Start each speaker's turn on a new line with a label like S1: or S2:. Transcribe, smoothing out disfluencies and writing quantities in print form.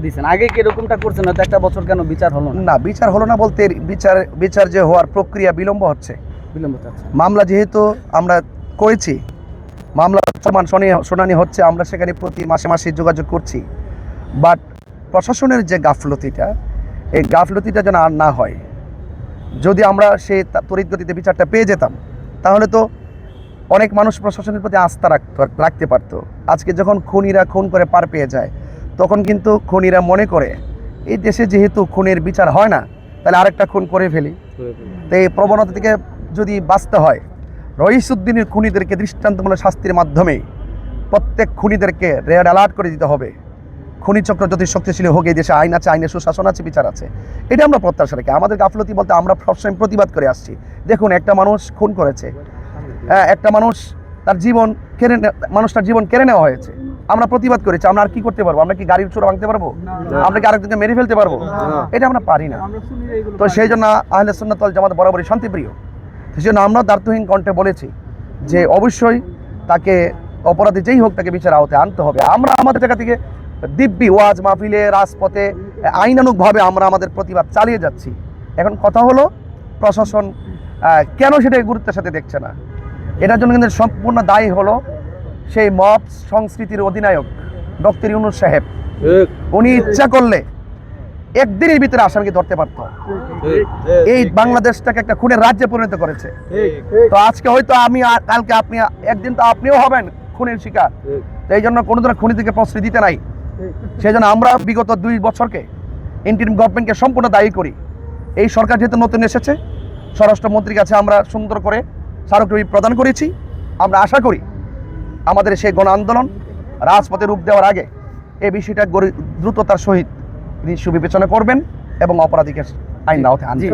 S1: দিয়েছেন, আগে কি এরকমটা করছেন? হয়তো একটা বছর কেন বিচার হলো না?
S2: না, বিচার হলো না বলতে বিচার যে হওয়ার প্রক্রিয়া বিলম্ব হচ্ছে।
S1: বিলম্ব চাচ্ছে।
S2: মামলা যেহেতু আমরা করেছি, মামলা শুনানি হচ্ছে, আমরা সেখানে প্রতি মাসে মাসে যোগাযোগ করছি, বাট প্রশাসনের যে গাফলতিটা, এই গাফলতিটা যেন আর না হয়। যদি আমরা সেই তড়িৎ গতিতে বিচারটা পেয়ে যেতাম, তাহলে তো অনেক মানুষ প্রশাসনের প্রতি আস্থা রাখতে পারত। আজকে যখন খুনিরা খুন করে পার পেয়ে যায়, তখন কিন্তু খুনিরা মনে করে এই দেশে যেহেতু খুনের বিচার হয় না, তাহলে আরেকটা খুন করে ফেলি। তো এই প্রবণতা থেকে যদি বাঁচতে হয়, রইসুদ্দিনের খুনিদেরকে দৃষ্টান্তমূলক শাস্তির মাধ্যমে প্রত্যেক খুনিদেরকে রেড অ্যালার্ট করে দিতে হবে। খুনি চক্র যত শক্তিশালী হোক, এই দেশে আইন আছে, আইনের সুশাসন আছে, বিচার আছে। এটা আমরা প্রত্যাশা রাখি। আমাদের গাফলতি বলতে আমরা সবসময় প্রতিবাদ করে আসছি। দেখুন, একটা মানুষ খুন করেছে, একটা মানুষ তার জীবন মানুষটার জীবন কেড়ে নেওয়া হয়েছে, আমরা প্রতিবাদ করেছি। আমরা আর কি করতে পারবো? আমরা কি গাড়ির চোর ভাঙতে পারবো? আমরা কি আরেকজনকে মেরে ফেলতে পারবো? এটা আমরা পারি না। তো সেই জন্য আহলে সুন্নাত ওয়াল জামাত বরাবরই শান্তিপ্রিয়। সেই জন্য আমরা দ্বার্থহীন কণ্ঠে বলেছি যে অবশ্যই তাকে, অপরাধী যেই হোক, তাকে বিচার আওতায় আনতে হবে। আমরা আমাদের জায়গা থেকে দিব্যি ওয়াজ মাহফিলে, রাজপথে আইনানুগভাবে আমরা আমাদের প্রতিবাদ চালিয়ে যাচ্ছি। এখন কথা হলো, প্রশাসন কেন সেটা গুরুত্বের সাথে দেখছে না? এটার জন্য কিন্তু সম্পূর্ণ দায়ী হলো সেই মব সংস্কৃতির অধিনায়ক ডক্টর ইউনূস সাহেব। উনি ইচ্ছা করলে একদিনের ভিতরে আসামিকে ধরতে পারত। এই বাংলাদেশটাকে একটা খুনের রাজ্যে পরিণত করেছে। তো আজকে হয়তো আমি, কালকে আপনি, একদিন তো আপনিও হবেন খুনের শিকার। তো এই জন্য কোনো ধরনের খুনি থেকে প্রশ্রয় দিতে নাই। সেই জন্য আমরা বিগত 2 বছরকে ইন্টারিম গভর্নমেন্টকে সম্পূর্ণ দায়ী করি। এই সরকার যেহেতু নতুন এসেছে, স্বরাষ্ট্রমন্ত্রীর কাছে আমরা সুন্দর করে স্মারকলিপি প্রদান করেছি। আমরা আশা করি আমাদের সেই গণ আন্দোলন রাজপথে রূপ দেওয়ার আগে এই বিষয়টা দ্রুততার সহিত তিনি সুবিবেচনা করবেন এবং অপরাধীকে আইন আওতায় আনবেন।